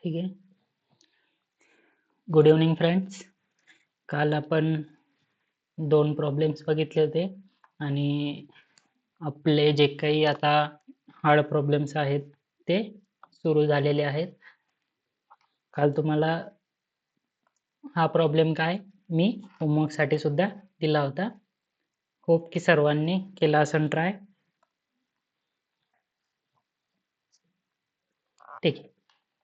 ठीक आहे. Good evening friends. काल आपण 2 प्रॉब्लेम्स बघितले होते आणि आपले जे काही आता हार्ड प्रॉब्लेम्स आहेत ते सुरू झालेले आहेत. काल तुम्हाला हा प्रॉब्लेम काय मी होमवर्कसाठी सुद्धा दिला होता. होप की सर्वांनी केला असेल ट्राय. ठीक आहे.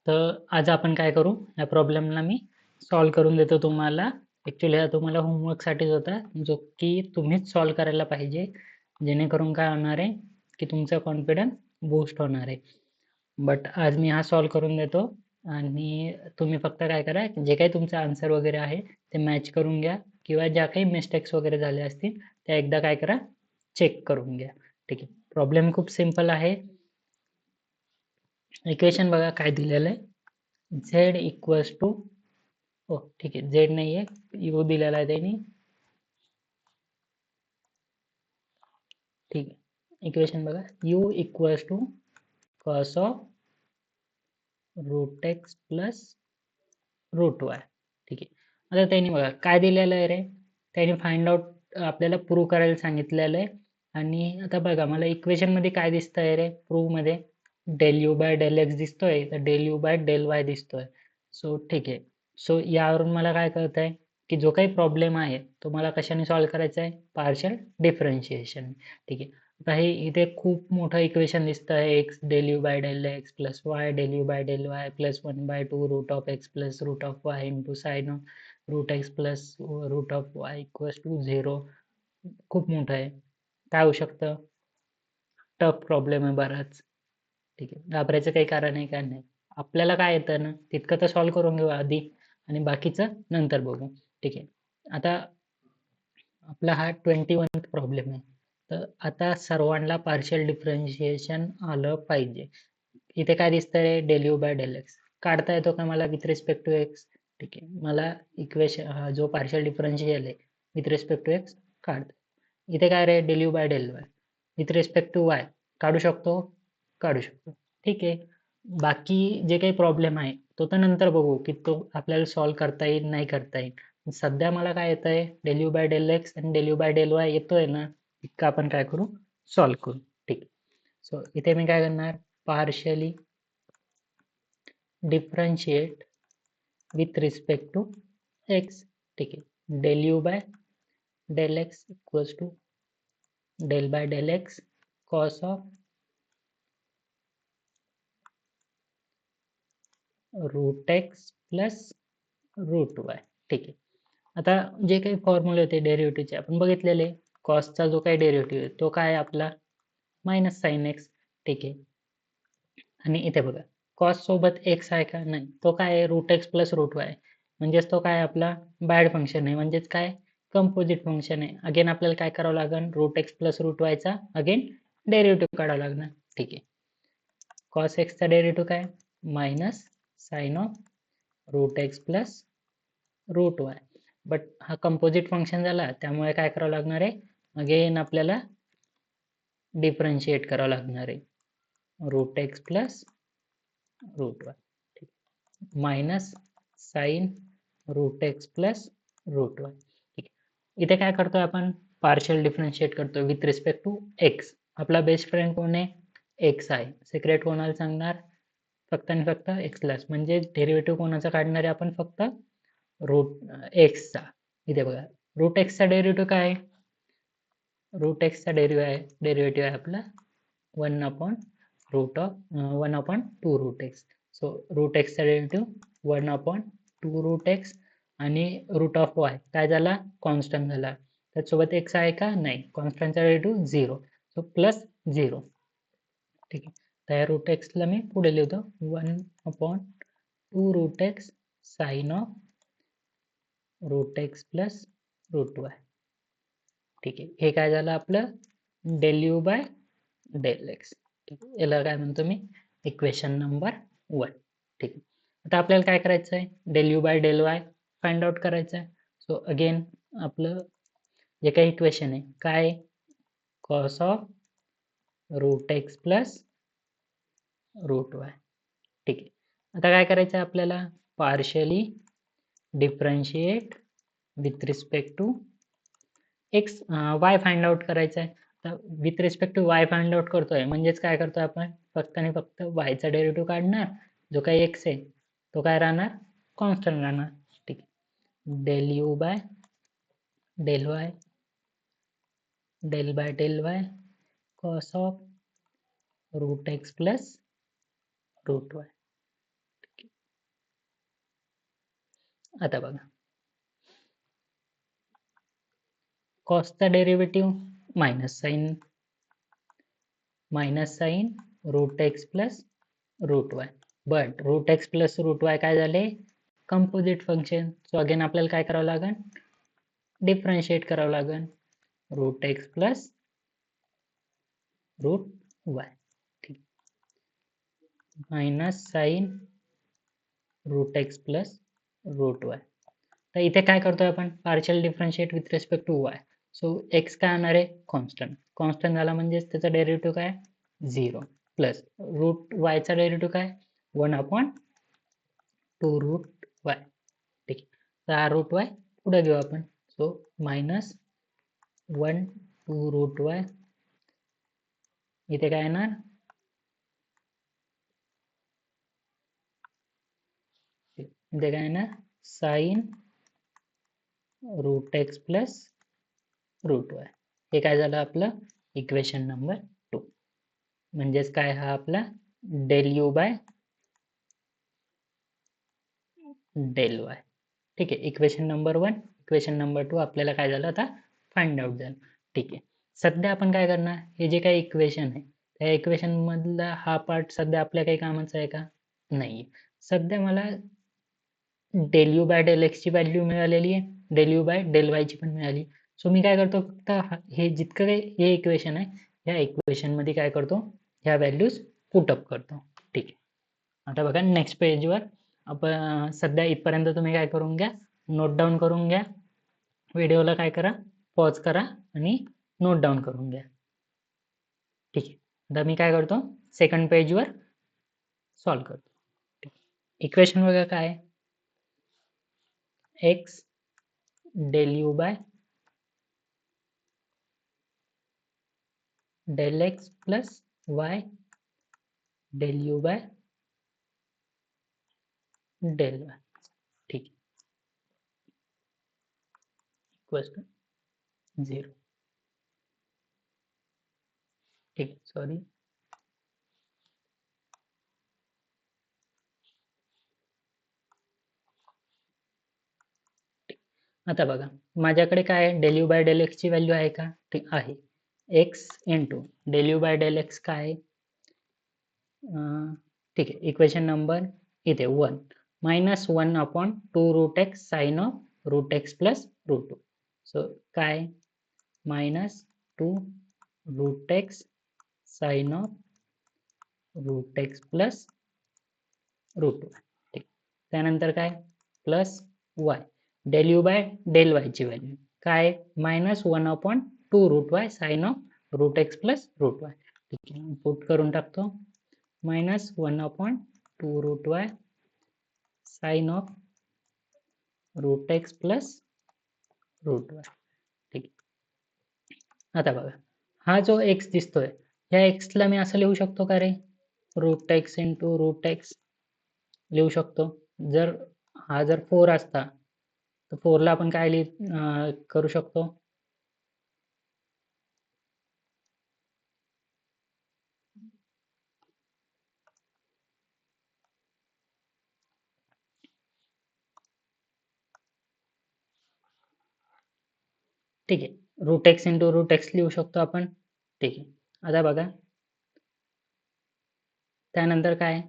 तर आज आपण काय करू, या प्रॉब्लेमला मी सॉल्व करून देतो तुम्हाला. ॲक्च्युली हा तुम्हाला होमवर्कसाठीच होता, जो की तुम्हीच सॉल्व करायला पाहिजे, जेणेकरून काय होणार आहे की तुमचा कॉन्फिडन्स बूस्ट होणार आहे. बट आज मी हा सॉल्व करून देतो आणि तुम्ही फक्त काय करा, जे काही तुमचा आन्सर वगैरे आहे ते मॅच करून घ्या किंवा ज्या काही मिस्टेक्स वगैरे झाल्या असतील त्या एकदा काय करा, चेक करून घ्या. ठीक आहे. प्रॉब्लेम खूप सिम्पल आहे. इक्वेशन बघा काय दिलेलं आहे. झेड इक्वल्स टू, हो ठीक आहे, झेड नाही आहे, यू दिलेला आहे त्यांनी. ठीक आहे. इक्वेशन बघा, u equals to cos of root x plus root y. ठीक आहे. आता त्यांनी बघा काय दिलेलं आहे रे, त्यांनी फाइंड आउट आपल्याला प्रूव्ह करायला सांगितलेलं आहे. आणि आता बघा मला इक्वेशन मध्ये काय दिसतंय रे, प्रूव्ह मध्ये del u by del x दिसतोय, तर del u by del y दिसतोय. सो ठीक आहे. सो यावरून मला काय कळत आहे की जो काही प्रॉब्लेम आहे तो मला कशाने सॉल्व्ह करायचा आहे, पार्शियल डिफरन्शिएशन. ठीक आहे. आता हे इथे खूप मोठं इक्वेशन दिसतं आहे, x del u by del x plus y del u by del y plus 1/2 root of x plus root of y into sine of root x plus root of y equals to 0. खूप मोठं आहे. काय होऊ शकतं, tough problem आहे बराच. ठीक आहे. घाबरायचं काही कारण आहे का नाही. आपल्याला काय येतं ना तितकं तर सॉल्व्ह करून घेऊ आधी आणि बाकीचं नंतर बघू. ठीक आहे. आता आपला हा 21th प्रॉब्लेम आहे. तर आता सर्वांना पार्शियल डिफरन्शिएशन आलं पाहिजे. इथे काय दिसतंय, del u by del x काढता येतो का मला विथ रिस्पेक्ट टू एक्स. ठीक आहे. मला इक्वेशन जो पार्शियल डिफरन्शियल आहे विथ रिस्पेक्ट टू एक्स काढतो. इथे काय रे, del u by del y with respect to y काढू शकतो, काढू शकतो. ठीक आहे. बाकी जे काही प्रॉब्लेम आहे तो तर नंतर बघू की तो आपल्याला सॉल्व्ह करता येईल नाही करता येईल. सध्या मला काय येत आहे, del u by del x आणि del u by del y येतोय ना, इतकं आपण काय करू, सॉल्व्ह करू. ठीक. सो इथे मी काय करणार, partially differentiate with respect to x. ठीक आहे. Del u by del x equals to del by del x cos of root x plus root y. ठीक आहे. आता जे काही फॉर्म्युले होते डेरिव्हेटिव्हचे आपण बघितलेले, कॉसचा जो काही डेरिव्हेटिव्ह आहे तो काय आहे आपला मायनस साइन एक्स. ठीक आहे. आणि इथे बघा कॉस सोबत एक्स आहे का, नाही, तो काय आहे root x plus root y, म्हणजेच तो काय आपला बॅड फंक्शन आहे, म्हणजेच काय कंपोजिट फंक्शन आहे. अगेन आपल्याला काय करावं लागेल, रूट एक्स प्लस रूट वायचा अगेन डेरिव्हेटिव्ह काढावं लागणार. ठीक आहे. कॉस एक्सचा डेरिव्हेटिव्ह काय, minus sine of root x plus root y. But हा कंपोजिट फंक्शन झाला त्यामुळे काय करावं लागणार आहे, अगेन आपल्याला डिफरन्शिएट करावं लागणार आहे, root x plus root y. ठीक. Minus sine root x plus root y. ठीक. इथे काय करतोय आपण, पार्शियल डिफरन्शिएट करतोय विथ रिस्पेक्ट टू एक्स. आपला बेस्ट फ्रेंड कोण आहे, एक्स आहे. सिक्रेट कोणाला सांगणार, फक्त आणि फक्त एक्सलाच. म्हणजे डेरिव्हेटिव्ह कोणाचा काढणार आहे आपण, फक्त रूट एक्सचा. इथे बघा रूट एक्सचा डेरिव्हेटिव्ह काय आहे, रूट एक्सचा डेरिव्हेटिव्ह आहे आपला 1/2 रूट एक्स. सो रूट एक्सचा डेरिव्हेटिव्ह 1/2 रूट एक्स आणि रूट ऑफ वाय काय झाला, कॉन्स्टंट झाला. त्याचसोबत एक्स आहे का, नाही, कॉन्स्टंटचा डेरिव्हेटिव्ह 0. So plus 0. ठीक आहे. तर या रूट एक्सला मी पुढे लिहितो 1/2 root x sine of root x plus root y. ठीक आहे. हे काय झालं आपलं del u by del x. ठीक आहे. याला काय म्हणतो मी, इक्वेशन नंबर 1. ठीक आहे. आता आपल्याला काय करायचं आहे, del u by del y find out करायचं आहे. सो अगेन आपलं जे काही इक्वेशन आहे काय, cos of root x plus root y. ठीक आहे. आता काय करायचं आहे आपल्याला, partially differentiate with respect to x y find out करायचं आहे. तर with respect to y find out करतोय म्हणजेच काय करतोय आपण, फक्त आणि फक्त वायचा डेरिव्हेटिव्ह काढणार, जो काही एक्स आहे तो काय राहणार, कॉन्स्टंट राहणार. ठीक आहे, del u by del y del y cos of root x plus root y. आता बघा, कॉसचा derivative minus sine root x plus root y. But root x plus root y काय झाले, कंपोजिट फंक्शन. सो अगेन आपल्याला काय करावं लागेल, differentiate करावं लागेल, root x plus root y. ठीक, minus sine root x plus root y. तर इथे काय करतोय आपण, partial differentiate with respect to y. So x काय आणणार आहे, कॉन्स्टंट. कॉन्स्टंट झाला म्हणजेच त्याचा डेरिव्हेटिव्ह काय, 0 प्लस रूट वायचा डेरिव्हेटिव्ह काय, 1/2 रूट वाय. ठीक आहे, तर हा रूट वाय पुढे घेऊ आपण. So minus 1/2 root y. इथे काय येणार, इथे काय येणार, sine root x plus root y. हे काय झालं आपलं इक्वेशन नंबर 2. म्हणजेच काय, हा आपला del u by del y. ठीक आहे, इक्वेशन नंबर 1. इक्वेशन नंबर 2 आपल्याला काय झालं आता फाइंड आउट झालं. ठीक आहे, सध्या आपण काय करणार, हे जे काही इक्वेशन आहे त्या इक्वेशन मधला हा पार्ट सध्या आपल्या काही कामाचा आहे का, नाही. सध्या मला del u by del x ची व्हॅल्यू मिळालेली आहे, del u by del y ची पण मिळाली. सो मी काय करतो, फक्त हे जितकं काही हे इक्वेशन आहे या इक्वेशन मध्ये काय करतो, ह्या व्हॅल्यूज पुटअप करतो. ठीक आहे, आता बघा नेक्स्ट पेजवर आपण सध्या इथपर्यंत तुम्ही काय करून घ्या, नोट डाऊन करून घ्या. व्हिडिओला काय करा, पॉज करा आणि नोट डाऊन करून घ्या. ठीक आहे, आता मी काय करतो, सेकंड पेजवर सॉल्व करतो. इक्वेशन बघा काय आहे, x del u by del x plus y del u by del y. ठीक आहे, इक्वल्स टू 0. ठीक, सॉरी, आता बघा माझ्याकडे काय आहे, del u by del x ची व्हॅल्यू आहे का, ठीक आहे. X into del u by del x काय आहे, ठीक आहे, इक्वेशन नंबर इथे 1 minus 1/2 root x sine of root x plus root 2. So काय, minus 2 root x sine of root x plus root y. ठीक, त्यानंतर काय, plus y del u by del y ची व्हॅल्यू काय, minus 1/2 root y sine of root x plus root y. ठीक आहे, put करून टाकतो, minus 1/2 root y sine of root x plus root y. ठीक, आता बघा हा जो एक्स दिसतोय, ह्या एक्सला मी असं लिहू शकतो का रे, root x into root x लिहू शकतो. जर हा जर 4 असता तर 4 ला आपण काय करू शकतो, ठीक आहे, root x into root x लिहू शकतो आपण. ठीक आहे, आता बघा त्यानंतर काय,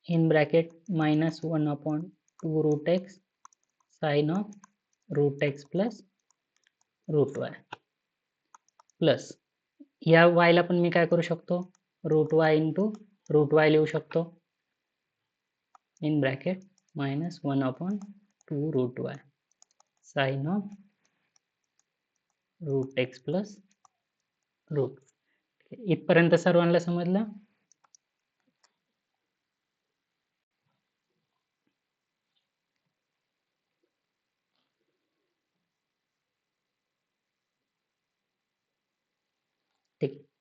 in bracket minus 1/2 root x sine of root x plus root y plus या वायला पण मी काय करू शकतो, root y into root y लिहू शकतो, in bracket minus 1/2 root y sine of root x plus root. इथपर्यंत सर्वांना समजलं.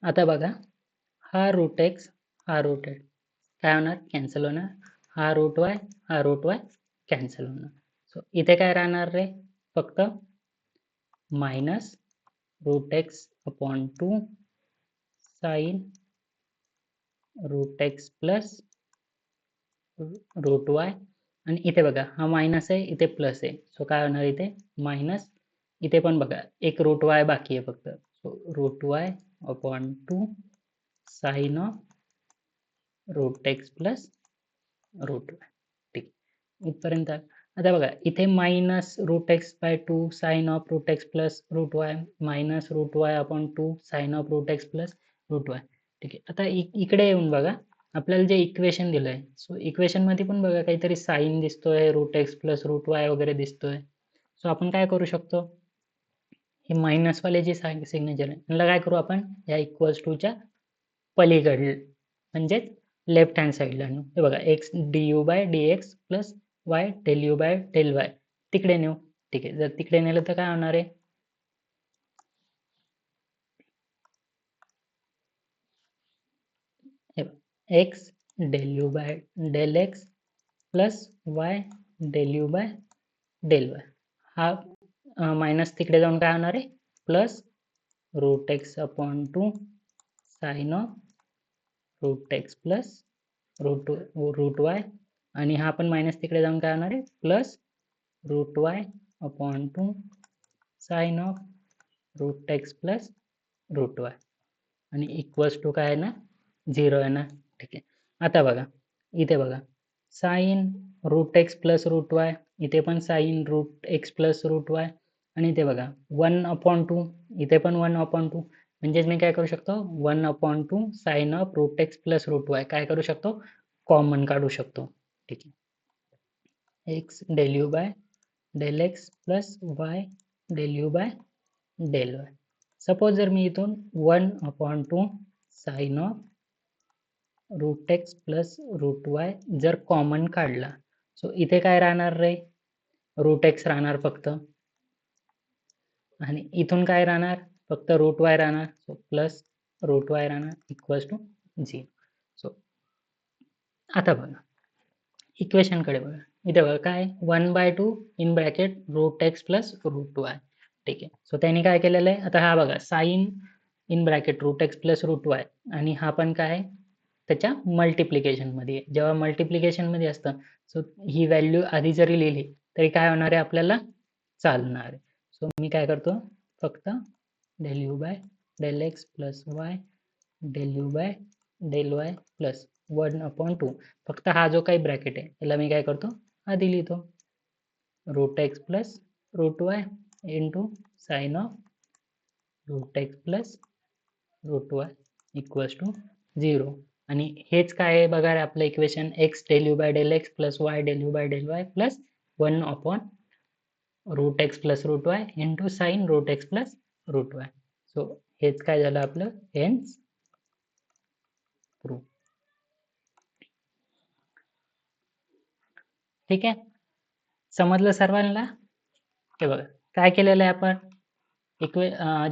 आता बघा, हा रूट एक्स, हा रूट एक्स काय होणार, कॅन्सल होणार. हा रूट वाय, हा रूट वाय कॅन्सल होणार. सो इथे काय राहणार रे, फक्त minus root x upon 2 sine root x plus root y. आणि इथे बघा, हा मायनस आहे, इथे प्लस आहे. सो काय होणार इथे मायनस. इथे पण बघा एक रूट वाय बाकी आहे फक्त. So root y upon 2 sine of root x plus root y. ठीक, इथपर्यंत. आता बघा इथे minus root x by 2 sine of root x plus root y minus root y upon 2 sine of root x plus root y. ठीक आहे, आता इकडे येऊन बघा, आपल्याला जे इक्वेशन दिलं आहे, सो इक्वेशनमध्ये पण बघा काहीतरी साईन दिसतोय, root x plus root y वगैरे दिसतोय. सो आपण काय करू शकतो, हे मायनसवाले जे सिग्नेचर आहे त्याला काय करू आपण, या इक्वल्स टूच्या पलीकडे म्हणजेच लेफ्ट हँड साईडला नेऊ. हे बघा x d u by d x plus y del u by del y तिकडे नेऊ. ठीक आहे, जर तिकडे नेलं तर काय होणार आहे, x del u by del x plus y del u by del y. हा मायनस तिकडे जाऊन काय होणार आहे, plus root x upon 2 sine of root x plus root y. आणि हा पण मायनस तिकडे जाऊन काय होणार आहे, plus root y upon 2 sine of root x plus root y. आणि इक्वल्स टू काय आहे ना, 0 आहे ना. ठीक आहे, आता बघा इथे बघा sine root x plus root y, इथे पण sine root x plus root y. आणि इथे बघा 1/2, इथे पण 1/2. म्हणजेच मी काय करू शकतो, 1/2 sine of root x plus root y काय करू शकतो, कॉमन काढू शकतो. ठीक आहे, x del u by del x plus y del u by del y. Suppose जर मी इथून 1/2 sine of root x plus root y जर कॉमन काढला, सो इथे काय राहणार रे, रूट एक्स राहणार फक्त. आणि इथून काय राहणार, फक्त रूट वाय राहणार. सो प्लस रूट वाय राहणार इक्वल्स टू 0. सो आता बघा इक्वेशनकडे बघा, इथे बघा काय 1/2 in bracket root x plus root y. ठीक आहे, सो त्यांनी काय केलेलं आहे, आता हा बघा sine in bracket root x plus root y, आणि हा पण काय त्याच्या मल्टिप्लिकेशनमध्ये. जेव्हा मल्टिप्लिकेशनमध्ये असतं, सो ही व्हॅल्यू आधी जरी लिहिली तरी काय होणार आहे, आपल्याला चालणार आहे. सो मी काय करतो, फक्त del u by del x plus y del u by del y plus 1/2. फक्त हा जो काही ब्रॅकेट आहे त्याला मी काय करतो, आधी लिहितो root x plus root y into sine of root x plus root y equals to 0. आणि हेच काय आहे बघा रे आपलं equation, x del u by del x plus y del u by del y plus 1 root x plus root y into sine root x plus root y. So हेच काय झालं आपलं, हेन्स प्रूफ. ठीक आहे, समजलं सर्वांना. हे बघा काय केलेलं आहे आपण,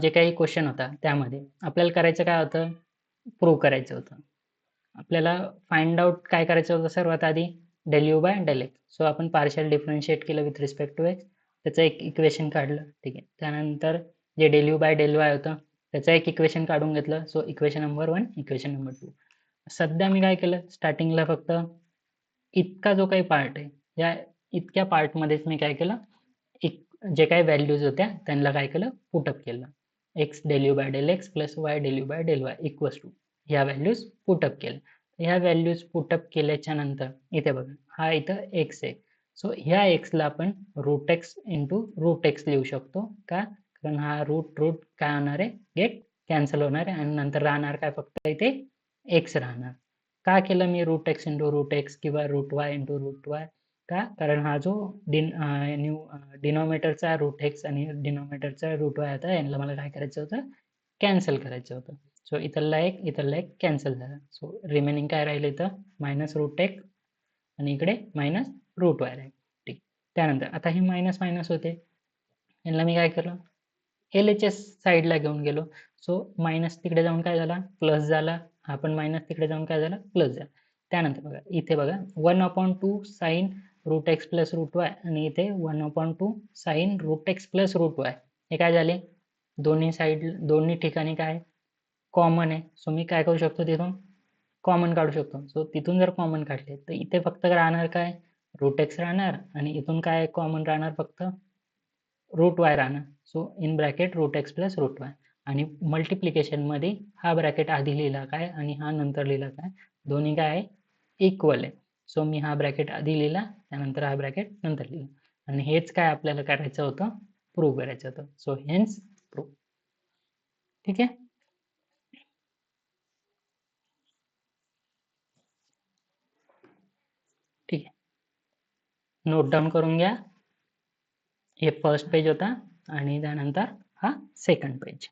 जे काही क्वेश्चन होता त्यामध्ये आपल्याला करायचं काय होतं, प्रूव्ह करायचं होतं. आपल्याला फाइंड आउट काय करायचं होतं, सर्वात आधी del u by del x. So आपण पार्शियल डिफरन्शिएट केलं विथ रिस्पेक्ट टू एक्स, त्याचं एक इक्वेशन काढलं. ठीक आहे, त्यानंतर जे del u by del y होतं त्याचं एक इक्वेशन काढून घेतलं. So equation number 1, equation number 2. सध्या मी काय केलं, स्टार्टिंगला फक्त इतका जो काही पार्ट आहे, या इतक्या पार्टमध्येच मी काय केलं, जे काही व्हॅल्यूज होत्या त्यांना काय केलं, पुटअप केलं. X del u by del x plus y del u by del y equals to ह्या व्हॅल्यूज पुटअप केल्या. ह्या व्हॅल्यूज पुटअप केल्याच्या नंतर इथे बघा हा इथं एक्स आहे. सो ह्या एक्सला आपण root x into root x लिहू शकतो. का, कारण हा रूट रूट काय होणार आहे, गेट कॅन्सल होणार आहे आणि नंतर राहणार काय, फक्त इथे एक्स राहणार. का केलं मी root x into root x किंवा root y into root y, का, कारण हा जो डिनॉमिनेटरचा रूट एक्स आणि डिनॉमिनेटरचा रूट वाय होता, यांना मला काय करायचं होतं, कॅन्सल करायचं होतं. सो इथला एक कॅन्सल झाला. सो रिमेनिंग काय राहिलं इथं, मायनस रूट एक्स आणि इकडे मायनस रूट वाय राहील. ठीक, त्यानंतर आता हे मायनस मायनस होते, यांना मी काय केलं, LHS साईडला घेऊन गेलो. सो मायनस तिकडे जाऊन काय झाला, प्लस झाला. हा पण मायनस तिकडे जाऊन काय झाला, प्लस झाला. त्यानंतर बघा इथे बघा 1/2 sine root x plus root y आणि इथे 1/2 sine root x plus root y. हे काय झाले, दोन्ही ठिकाणी काय कॉमन आहे. सो मी काय करू शकतो, तिथून कॉमन काढू शकतो. सो तिथून जर कॉमन काढले तर इथे फक्त राहणार काय, रूट एक्स राहणार आणि इथून काय कॉमन राहणार, फक्त रूट वाय राहणार. So in bracket root x plus root y. आणि मल्टिप्लिकेशनमध्ये हा ब्रॅकेट आधी लिहिला काय आणि हा नंतर लिहिला काय, दोन्ही काय आहे, इक्वल आहे. सो मी हा ब्रॅकेट आधी लिहिला, त्यानंतर हा ब्रॅकेट नंतर लिहिला. आणि हेच काय आपल्याला करायचं होतं, प्रूव्ह करायचं होतं. So hence prove. ठीक आहे. ठीक आहे, नोट डाऊन करून घ्या. हे फर्स्ट पेज होता आणि त्यानंतर हा सेकंड पेज.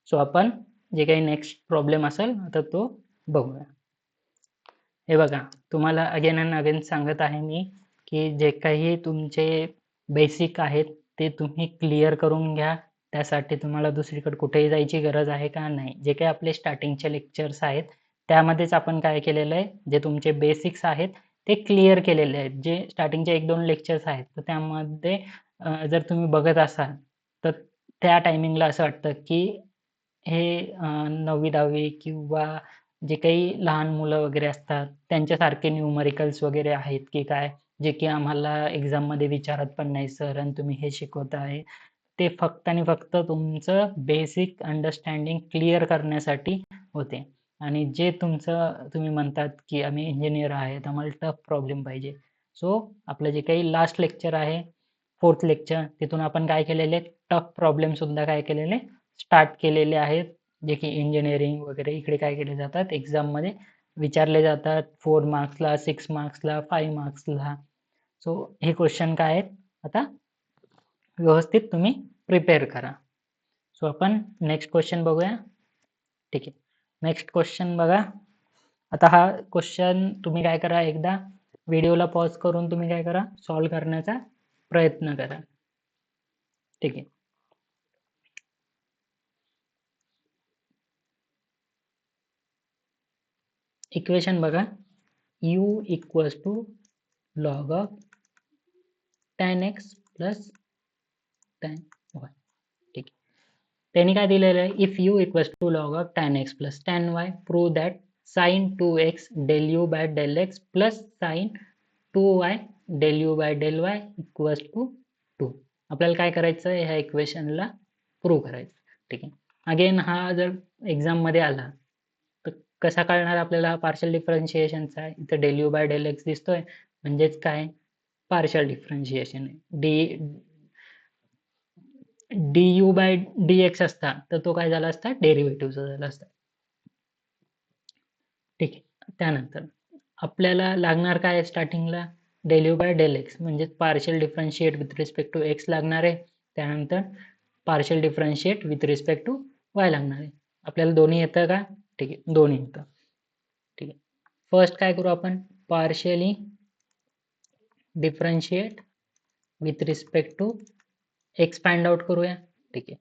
सो आपण जे काही नेक्स्ट प्रॉब्लेम असेल आता तो बघूया. हे बघा, तुम्हाला अगेन अँड अगेन सांगत आहे मी की जे काही तुमचे बेसिक आहेत ते तुम्ही क्लिअर करून घ्या. त्यासाठी तुम्हाला दुसरीकडे कुठेही जायची गरज आहे का, नाही. जे काही आपले स्टार्टिंगचे लेक्चर्स आहेत त्यामध्येच आपण काय केलेलं आहे, जे तुमचे बेसिक्स आहेत ते क्लिअर केलेले आहेत. जे स्टार्टिंगचे 1-2 लेक्चर्स आहेत तर त्यामध्ये जर तुम्ही बघत असाल तर त्या टायमिंगला असं वाटतं की हे 9वी-10वी किंवा जे काही लहान मुलं वगैरे असतात त्यांच्यासारखे न्यूमरिकल्स वगैरे आहेत की काय, जे की आम्हाला एक्झाममध्ये विचारत पण नाही सर आणि तुम्ही हे शिकवत आहे. ते फक्त आणि फक्त तुमचं बेसिक अंडरस्टँडिंग क्लिअर करण्यासाठी होते. आणि जे तुम्ही म्हणतात की आम्ही इंजिनियर आहेत, आम्हाला टफ प्रॉब्लेम पाहिजे. सो आपलं जे काही लास्ट लेक्चर आहे, 4th लेक्चर, तिथून आपण काय केलेले, टफ प्रॉब्लेम सुद्धा काय केलेले, स्टार्ट केलेले आहेत. जे की इंजिनिअरिंग वगैरे इकडे काय केले जातात, एक्झाममध्ये विचारले जातात 4 मार्क्सला, 6 मार्क्सला, 5 मार्क्सला. सो हे क्वेश्चन काय आहेत, आता व्यवस्थित तुम्ही प्रिपेअर करा. सो आपण नेक्स्ट क्वेश्चन बघूया. ठीक आहे, नेक्स्ट क्वेश्चन बघा. आता हा क्वेश्चन तुम्ही काय करा, एकदा व्हिडिओला पॉज करून तुम्ही काय करा, सॉल्व्ह करण्याचा प्रयत्न करा. ठीक आहे. इक्वेशन बघा, u equals to log of tan x plus tan y. ठीक आहे, त्यांनी काय दिलेलं आहे, if u equals to log of tan x plus tan y prove that sin 2x del u by del x plus sin 2y del u by del y equals to 2. आपल्याला काय करायचं आहे, ह्या इक्वेशनला प्रूव्ह करायचं. ठीक आहे, again हा जर एक्झाममध्ये आला तर कसा कळणार आपल्याला, पार्शियल डिफरन्शिएशनचा. इथं del u by del x दिसतोय, म्हणजेच काय, पार्शियल डिफरन्शिएशन आहे. du बाय dx असता तर तो काय झाला असता, डेरिव्हेटिव्हचा झाला असता. ठीक आहे, त्यानंतर आपल्याला लागणार काय स्टार्टिंगला, del u by del x म्हणजे partial differentiate with respect to x लागणार आहे. त्यानंतर partial differentiate with respect to y लागणार आहे. आपल्याला दोन्ही येतं का, ठीक आहे, दोन्ही येतं. ठीक आहे, फर्स्ट काय करू आपण, partially differentiate with respect to x find out करूया. ठीक आहे,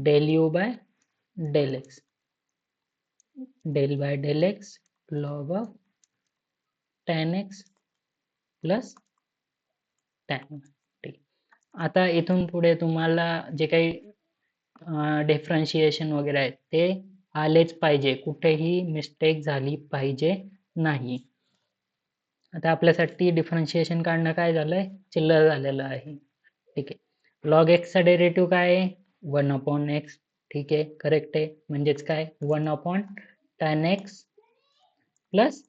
del u by del x, del by del x log of tan x plus tan y. ठीक, आता इथून पुढे तुम्हाला जे काही डिफरन्शिएशन वगैरे आहे ते आलेच पाहिजे, कुठेही मिस्टेक झाली पाहिजे नाही. आता आपल्यासाठी डिफरन्शिएशन काढणं काय झालंय, चिल्लर झालेलं आहे. ठीक आहे, लॉग एक्सचा डेरिव्हेटिव्ह काय आहे, 1/x. ठीक आहे, करेक्ट आहे. म्हणजेच काय, 1/tan x plus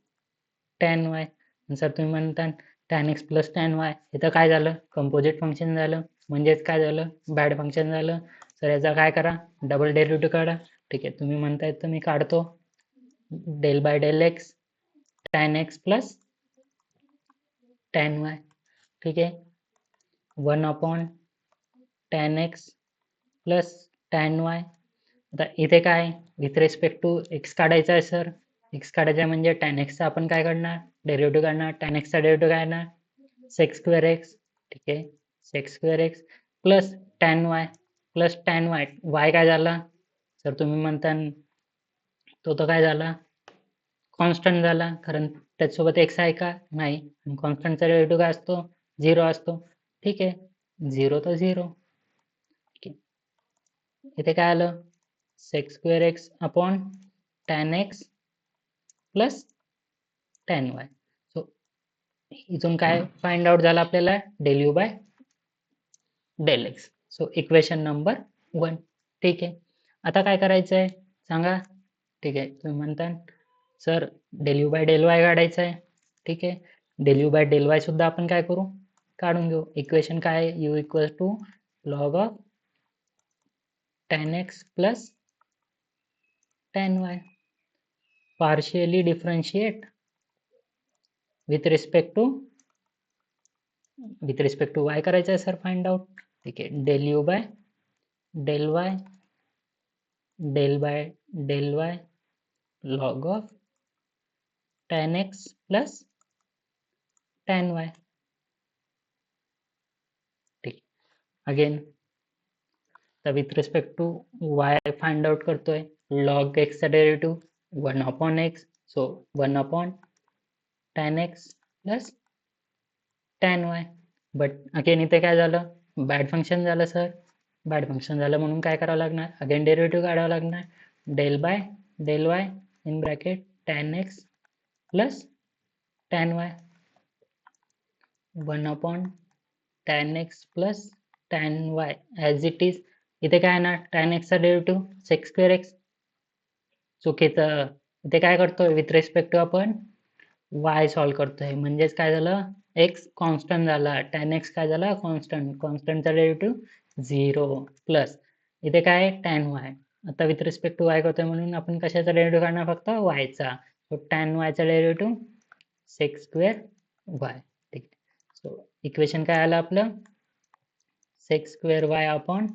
tan y. Sir तुम्ही म्हणता tan x plus tan y, इथं काय झालं, कंपोजिट फंक्शन झालं, म्हणजेच काय झालं, बॅड फंक्शन झालं. तर याचा काय करा, डबल डेरिव्हेटिव्ह काढा. ठीक आहे, तुम्ही म्हणताय तर मी काढतो. del by del x tan x plus tan y. ठीक आहे, 1/tan x plus tan y. आता इथे काय, विथ रिस्पेक्ट टू x काढायचा आहे सर. x काढायचा म्हणजे tan x चा आपण काय काढणार, डेरिव्हेटिव्ह काढणार. tan x चा डेरिव्हेटिव्ह काय येणार, sec square x. ठीक आहे, sec square x plus tan y. Plus tan y. Y काय झाला सर तुम्ही म्हणता तो तर काय झाला कॉन्स्टंट झाला, कारण त्याच्यासोबत एक्स आहे का नाही, आणि कॉन्स्टंटचा डेरिव्हेटिव्ह काय असतो 0 असतो. ठीक आहे, 0 तर 0. इथे काय आलं sec square x upon tan x plus tan y. So इथून काय फाइंड आउट झालं आपल्याला del u by del x. So equation number 1. ठीक आहे, आता काय करायचं आहे सांगा. ठीक आहे, तुम्ही म्हणता sir del u by del y काढायचं आहे. ठीक आहे, del u by del y सुद्धा आपण काय करू काढून घेऊ. इक्वेशन काय आहे u equal to log of tan x plus tan y. Partially differentiate with respect to y करायचं आहे सर फाइंड आउट. ठीक आहे, del u by del y del y log of tan x plus tan y. ठीक, again तर with respect to y find out करतोय. Log एक्सचा derivative 1 upon x, so 1 upon tan x plus tan y. But again इथे काय झालं bad function झालं sir. Bad function झालं म्हणून काय करावं लागणार अगेन डेरिव्हेटिव्ह काढावं लागणार. Del by del y in bracket tan x plus tan y 1 upon tan x plus tan y as it is. इथे काय ना टॅन एक्सचा डेरिव्हेटिव्ह सेक्स स्क्वेअर एक्स. चुकीचं, इथे काय करतोय विथ रिस्पेक्ट टू आपण वाय सॉल्व करतोय, म्हणजेच काय झालं एक्स कॉन्स्टंट झाला, टॅन एक्स काय झाला कॉन्स्टंट, कॉन्स्टंटचा डेरिव्हेटिव्ह 0 प्लस इथे काय टॅन वाय. आता विथ रिस्पेक्ट टू वाय करतोय म्हणून आपण कशाचा डेरिव्हेटिव्ह काढणार फक्त वायचा. सो टॅन वायचा डेरिव्हेटिव्ह सेक्स स्क्वेअर वाय. ठीक आहे, सो इक्वेशन काय आलं आपलं sec square y upon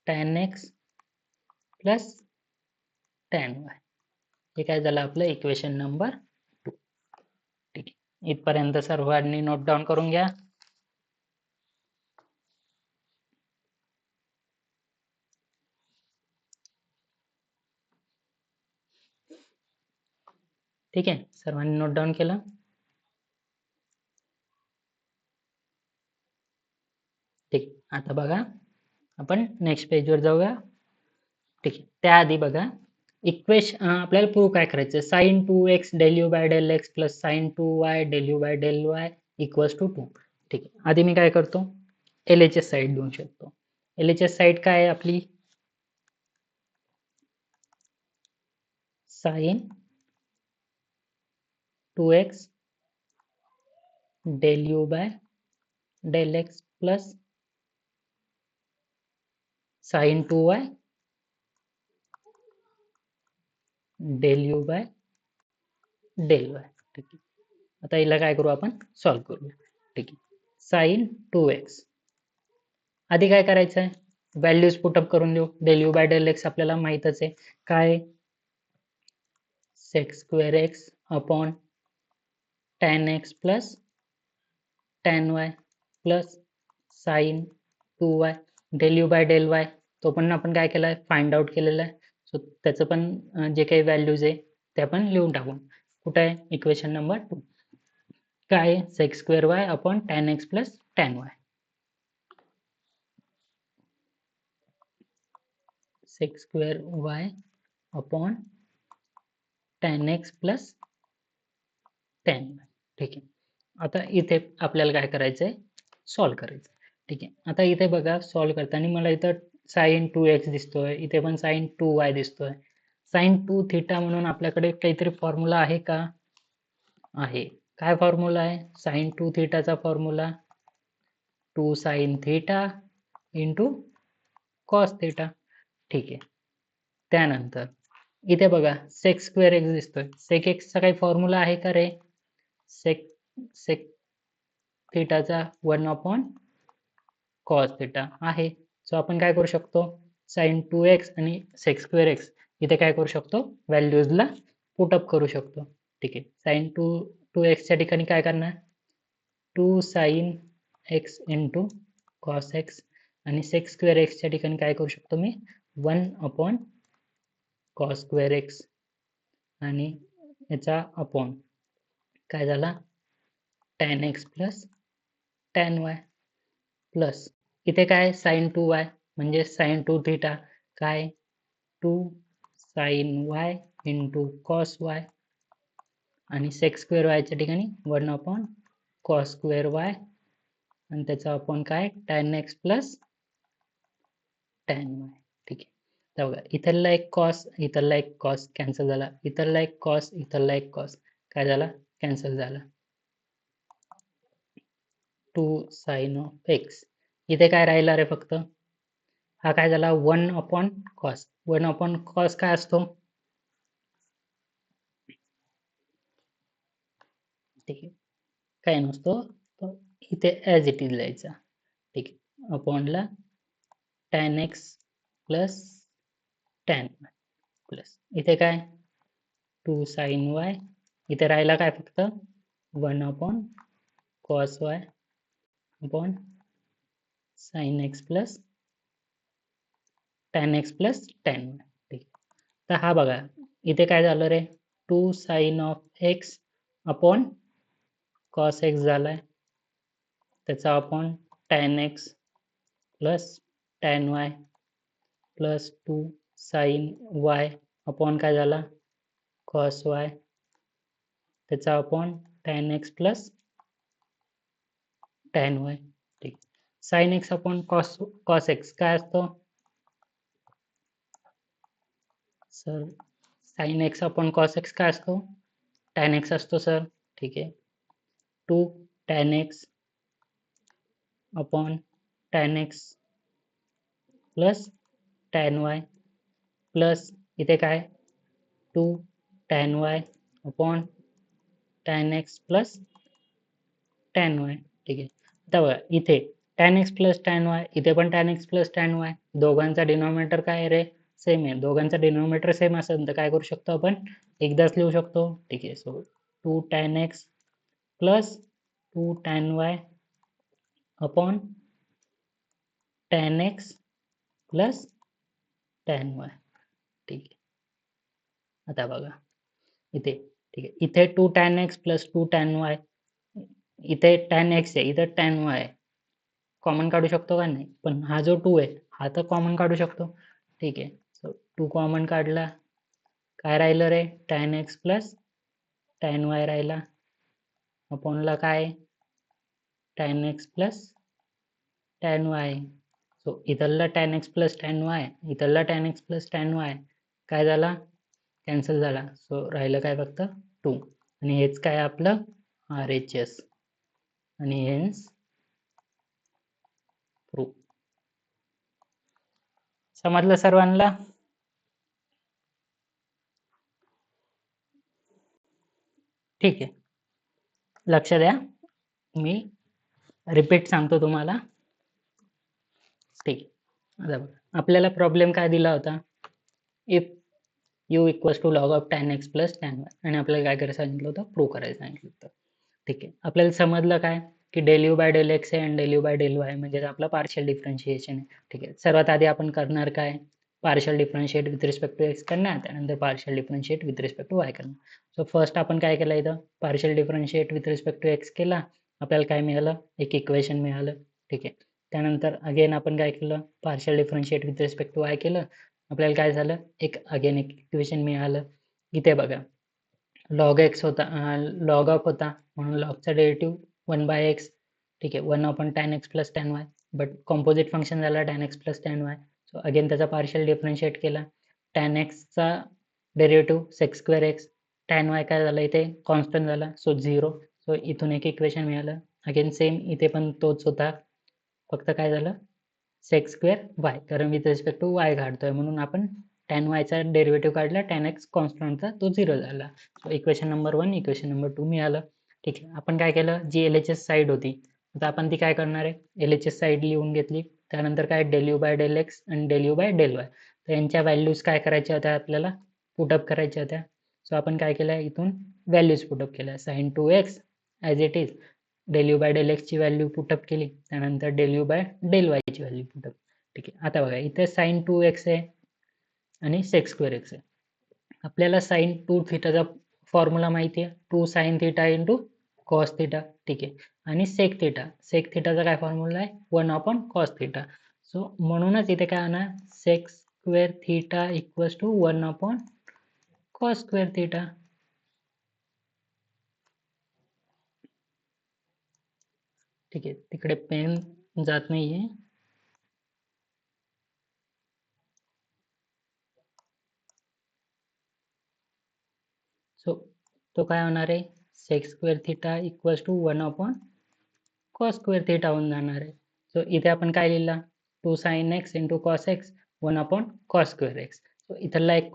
tan x plus tan y. हे काय झालं आपलं इक्वेशन नंबर 2. ठीक आहे, इथपर्यंत सर्वांनी नोट डाऊन करून घ्या. ठीक आहे, सर्वांनी नोट डाऊन केलं. ठीक, आता बघा आपण नेक्स्ट पेजवर जाऊया. ठीक आहे, त्याआधी बघा इक्वेशन आपल्याला प्रूव्ह काय करायचं sine 2x del u by del x plus sine 2y del u by del y equals to 2. ठीक आहे, आधी मी काय करतो LHS साईड घेऊन शकतो. LHS साईड काय आहे आपली sine 2x del u by del x plus sine 2y del u by del y. ठीक आहे, आता हिला काय करू आपण सॉल्व करूया. ठीक आहे, साइन 2x आधी काय करायचं आहे व्हॅल्यूज पुटअप करून देऊ. Del u by del x आपल्याला माहीतच आहे काय sec square x upon tan x plus tan y plus sine 2y del u by del y तो पण आपण काय केला आहे फाइंड आउट केलेला आहे. सो त्याचं पण जे काही व्हॅल्यूज आहे ते आपण लिहून टाकू. कुठं आहे इक्वेशन नंबर 2 काय sec square y upon tan x plus tan y. Sec square y upon tan x plus tan y. ठीक आहे, आता इथे आपल्याला काय करायचं आहे सॉल्व करायचं. ठीक आहे, आता इथे बघा सॉल्व करताना मला इथं साइन 2x दिसतोय, इथे पण साइन 2y दिसतोय. साइन 2 थिटा म्हणून आपल्याकडे काहीतरी फॉर्म्युला आहे का आहे. काय फॉर्म्युला आहे साइन 2 थिटाचा formula 2 sine theta into cos theta. ठीक आहे, त्यानंतर इथे बघा सेक स्क्वेअर एक्स दिसतोय. सेक एक्सचा काही फॉर्म्युला आहे का रे सेक थिटाचा 1 अपॉन कॉस थिटा आहे. सो आपण काय करू शकतो साइन 2x आणि सेक स्क्वेअर एक्स इथे काय करू शकतो व्हॅल्यूजला पुटअप करू शकतो. ठीक आहे, साइन 2x च्या ठिकाणी काय करणार 2 sine x into cos x आणि सेक्स स्क्वेअर एक्सच्या ठिकाणी काय करू शकतो मी 1/cos स्क्वेअर एक्स आणि याचा अपॉन काय झाला tan x plus tan y plus इथे काय sin 2y म्हणजे sin 2 थिटा काय 2 sin y into cos y आणि सेक्स स्क्वेअर वायच्या ठिकाणी 1/cos स्क्वेअर y आणि त्याचा अपॉन काय tan x plus tan y. ठीक आहे. तर बघा इथला एक cos इथला एक cos कॅन्सल झाला, इथला एक cos इथला एक cos काय झाला कॅन्सल झाला. 2 sin of x इथे काय राहिला रे फक्त हा काय झाला 1/cos 1/cos काय असतो ठीक आहे काय नसतो तो इथे ॲज इट इज लिहायचा ठीक आहे अपॉनला tan x plus tan y plus इथे काय 2 sin y इथे राहिला काय फक्त 1/cos y upon sin x plus tan x plus tan y ठीक तर हा बघा इथे काय झालं रे 2 sin of x upon cos x झालाय त्याचा upon tan x plus tan y plus 2 sin y upon काय झाला cos y त्याचा upon tan x plus tan y ठीक sin x upon cos x काय असतो sir sin x upon cos x काय असतो tan x असतो sir ठीक आहे 2 tan x upon tan x plus tan y plus इथे काय 2 tan y upon tan x plus tan y ठीक आहे आता बघा इथे tan x plus tan y इथे पण tan x plus tan y दोघांचा डिनॉमिनेटर काय आहे रे सेम आहे दोघांचा डिनॉमिनेटर सेम असेल तर काय करू शकतो आपण एकदाच लिहू शकतो ठीक आहे so 2 tan x plus 2 tan y upon tan x plus tan y ठीक आहे आता बघा इथे ठीक आहे इथे 2 tan x plus 2 tan y इथे tan x आहे इथे tan y आहे कॉमन काढू शकतो का नाही पण हा जो 2 आहे हा तर कॉमन काढू शकतो ठीक आहे सो 2 कॉमन काढला काय राहिलं रे tan x plus tan y राहिला अपॉनला काय tan x plus tan y so इथला tan x plus tan y इथला tan x plus tan y काय झाला कॅन्सल झाला सो राहिलं काय फक्त 2 आणि हेच काय आपलं RHS आणि हेन्स प्रूफ समजलं सर्वांना ठीक आहे लक्ष द्या मी रिपीट सांगतो तुम्हाला ठीक आहे आपल्याला प्रॉब्लेम काय दिला होता if u equals to log of tan x plus tan y आणि आपल्याला काय करायला सांगितलं होतं प्रूव्ह करायला सांगितलं होतं ठीक आहे आपल्याला समजलं काय की del u by del x आहे आणि del u by del y म्हणजे आपला पार्शियल डिफरन्शिएशन आहे ठीक आहे सर्वात आधी आपण करणार काय partial differentiate with respect to x करणार त्यानंतर partial differentiate with respect to y करणार सो फर्स्ट आपण काय केलं इथं partial differentiate with respect to x केला आपल्याला काय मिळालं एक इक्वेशन मिळालं ठीक आहे त्यानंतर अगेन आपण काय केलं partial differentiate with respect to y केलं आपल्याला काय झालं एक अगेन एक इक्वेशन मिळालं इथे बघा लॉग एक्स होता लॉग ऑफ होता म्हणून लॉगचा डेरिव्हेटिव्ह 1/x ठीक आहे 1/tan x plus tan y but composite function झाला tan x plus tan y so again त्याचा पार्शियल डिफरन्शिएट केला tan x चा derivative sec square x tan y काय झालं इथे कॉन्स्टंट झाला सो 0 सो इथून एक इक्वेशन मिळालं अगेन सेम इथे पण तोच होता फक्त काय झालं सेक्स स्क्वेअर वाय कारण विथ रिस्पेक्ट टू वाय काढतोय म्हणून आपण tan y चा डेरिव्हेटिव्ह काढला tan x कॉन्स्टंटचा तो 0 झाला so equation number 1 equation number 2 मिळालं ठीक आहे आपण काय केलं जी LHS साईड होती आता आपण ती काय करणार आहे LHS साईड लिहून घेतली त्यानंतर काय del u by del x आणि del u by del y तर यांच्या व्हॅल्यूज काय करायच्या होत्या आपल्याला पुटअप करायच्या होत्या सो आपण काय केलं इथून व्हॅल्यूज पुटअप केल्या sin 2x as it is del u by del एक्सची व्हॅल्यू पुटअप केली, त्यानंतर डेल यू बाय डेल वायची व्हॅल्यू पुटअप. ठीक आहे, आता बघा इथे साईन 2x आहे आणि सेक स्क्वेअर एक्स आहे. आपल्याला साईन 2 थिटाचा फॉर्म्युला माहिती आहे, 2 sine theta into cos theta. ठीक आहे, आणि सेक थिटाचा काय फॉर्म्युला आहे, 1 अपॉन कॉस थिटा. सो म्हणूनच इथे काय होणार, sec square theta equals to 1 upon cos square theta. ठीक आहे, तिकडे पेन जात नाहीये. सो तो काय होणार आहे, sec square theta equals to 1 upon cos square theta होऊन जाणार आहे. सो इथे आपण काय लिहिला, 2 sine x into cos x 1 upon cos square x. So इथला एक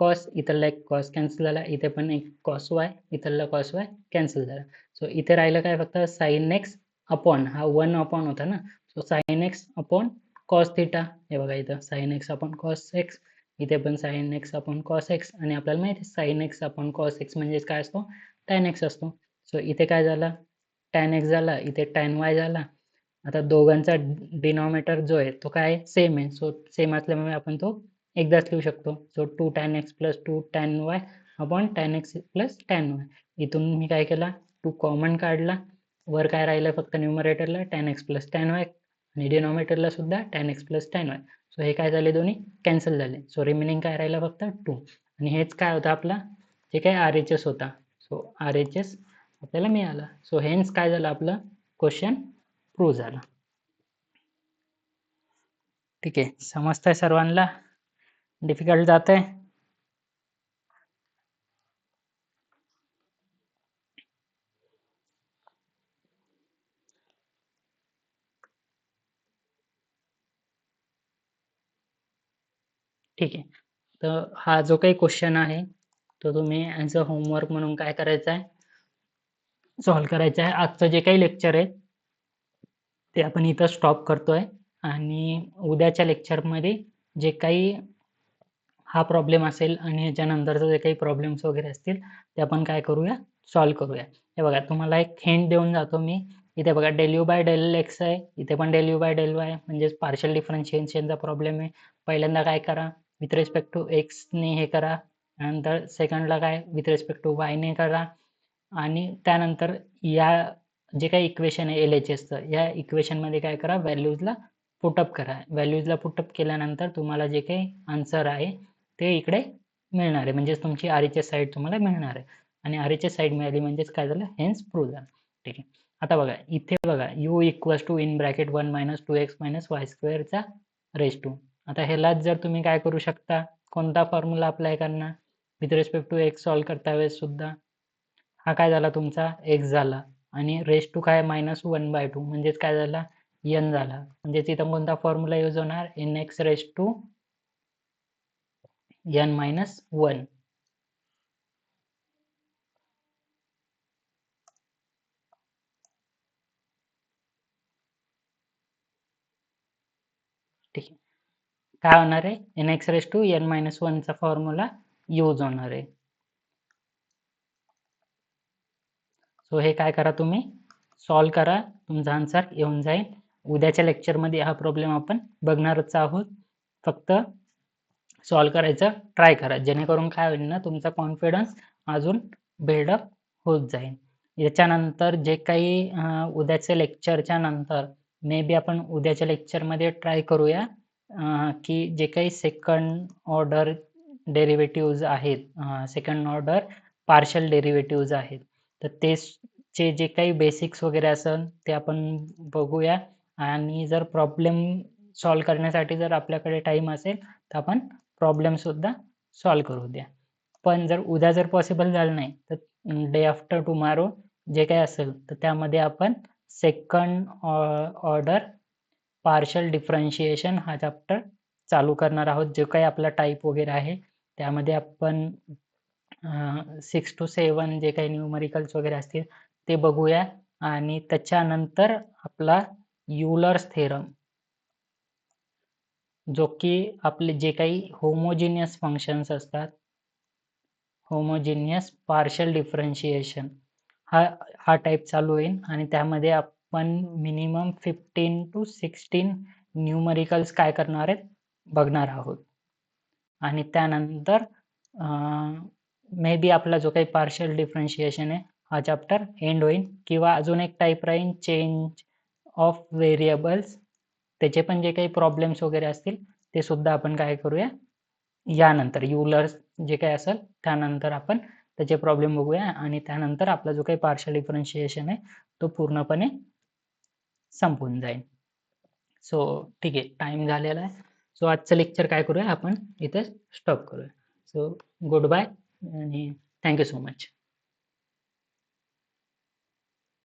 कॉस कॅन्सल झाला, इथे पण एक कॉस वाय, इथला कॉस वाय कॅन्सल झाला. सो इथे राहिलं काय, फक्त साइन एक्स अपॉन, हा 1 अपॉन होता ना, so sine x upon cos theta. हे बघा इथं sine x upon cos x, इथे पण sine x upon cos x, आणि आपल्याला माहिती आहे sine x upon cos x म्हणजे काय असतो, टॅन एक्स असतो. सो इथे काय झालं, टॅन एक्स झाला, इथे टॅन वाय झाला. आता दोघांचा डिनॉमिनेटर जो आहे तो काय सेम आहे, सो सेम असल्यामुळे आपण तो एकदाच लिहू शकतो. So 2 tan x plus 2 tan y upon tan x plus tan y. इथून मी काय केला, 2 कॉमन काढला, वर काय राहिलं फक्त न्यूमरेटरला tan x plus tan y, आणि डिनॉमिनेटरला सुद्धा tan x plus tan y. So हे काय झाले, दोन्ही कॅन्सल झाले. सो रिमेनिंग काय राहिलं, फक्त 2. आणि हेच काय होतं आपला, जे काय आर एच एस होता. सो आर एच एस आपल्याला मिळाला. सो हेन्स काय झालं, आपलं क्वेश्चन प्रूव्ह झाला. ठीक आहे, समजतंय सर्वांना, डिफिकल्ट जात आहे. ठीक आहे, तर हा जो काही क्वेश्चन आहे तो तुम्ही ॲज अ होमवर्क म्हणून काय करायचं आहे, सॉल्व्ह करायचं आहे. आजचं जे काही लेक्चर आहे ते आपण इथं स्टॉप करतोय, आणि उद्याच्या लेक्चरमध्ये जे काही हा प्रॉब्लेम असेल आणि याच्यानंतरचे जे काही प्रॉब्लेम्स वगैरे असतील ते आपण काय करूया, सॉल्व्ह करूया. हे बघा, तुम्हाला एक हिंट देऊन जातो मी. इथे बघा del u by del x आहे, इथे पण del u by del y म्हणजेच पार्शियल डिफरन्शिएशनचा प्रॉब्लेम आहे. पहिल्यांदा काय करा, विथ रिस्पेक्ट टू एक्सने हे करा, नंतर सेकंडला काय विथ रिस्पेक्ट टू वायने करा, आणि त्यानंतर या जे काही इक्वेशन आहे एल एच एसचं, या इक्वेशनमध्ये काय करा, व्हॅल्यूजला पुटअप करा. व्हॅल्यूजला पुटअप केल्यानंतर तुम्हाला जे काही आन्सर आहे ते इकडे मिळणार आहे, म्हणजेच तुमची आर एच एस साईड तुम्हाला मिळणार आहे. आणि आर एच एस साईड मिळाली म्हणजेच काय झालं, हेन्स प्रूव्ह झालं. ठीक आहे, आता बघा इथे बघा u equals to in bracket 1 minus 2x minus y स्क्वेअरचा रेस टू. आता ह्यालाच जर तुम्ही काय करू शकता, कोणता फॉर्म्युला अप्लाय करणार, with respect to x solve करता वेळेस सुद्धा हा काय झाला तुमचा एक्स झाला, आणि रेस टू काय -1/2 म्हणजेच काय झाला, एन झाला. म्हणजेच इथं कोणता फॉर्म्युला यूज होणार, n x raise to n minus 1. ठीक आहे, काय होणार आहे, n x raise to n minus 1चा फॉर्म्युला यूज होणार आहे. सो हे काय करा, तुम्ही सॉल्व्ह करा, तुमचा आन्सर येऊन जाईल. उद्याच्या लेक्चरमध्ये हा प्रॉब्लेम आपण बघणारच आहोत. फक्त सॉल्व्ह करायचं ट्राय करा, जेणेकरून काय होईल ना, तुमचा कॉन्फिडन्स अजून बिल्डअप होत जाईल. याच्यानंतर जे काही उद्याच्या लेक्चरच्या नंतर मे बी आपण उद्याच्या लेक्चरमध्ये ट्राय करूया की जे काही सेकंड ऑर्डर डेरिव्हेटिव्ज आहेत, सेकंड ऑर्डर पार्शल डेरिव्हेटिव्ज आहेत, तर तेचे जे काही बेसिक्स वगैरे असेल ते आपण बघूया. आणि जर प्रॉब्लेम सॉल्व्ह करण्यासाठी जर आपल्याकडे टाईम असेल तर आपण प्रॉब्लेमसुद्धा सॉल्व्ह करू द्या. पण जर उद्या जर पॉसिबल झालं नाही तर डे आफ्टर टुमारो जे काही असेल तर त्यामध्ये आपण सेकंड ऑर्डर पार्शल डिफरन्शिएशन हा चॅप्टर चालू करणार आहोत. जो काही आपला टाईप वगैरे आहे त्यामध्ये आपण 6 to 7 जे काही न्यूमरिकल्स वगैरे असतील ते बघूया, आणि त्याच्यानंतर आपला युलर्स थेरम, जो की आपले जे काही होमोजिनियस फंक्शन्स असतात, होमोजिनियस पार्शल डिफरन्शिएशन हा टाईप चालू होईल. आणि त्यामध्ये पण मिनिमम 15 to 16 न्यूमरिकल्स काय करणार आहेत बघणार आहोत. आणि त्यानंतर मे बी आपला जो काही पार्शियल डिफरन्शिएशन आहे हा चॅप्टर एंड होईल, किंवा अजून एक टाईप राहील चेंज ऑफ व्हेरिएबल्स. त्याचे पण जे काही प्रॉब्लेम्स वगैरे असतील ते सुद्धा आपण काय करूया यानंतर, युलर्स जे काही असेल त्यानंतर आपण त्याचे प्रॉब्लेम बघूया, आणि त्यानंतर आपला जो काही पार्शियल डिफरन्शिएशन आहे तो पूर्णपणे संपून जाईल. सो ठीक आहे, टाइम झालेला आहे. सो आजचं लेक्चर काय करूया आपण इथे स्टॉप करूया. सो गुड बाय आणि थँक्यू सो मच.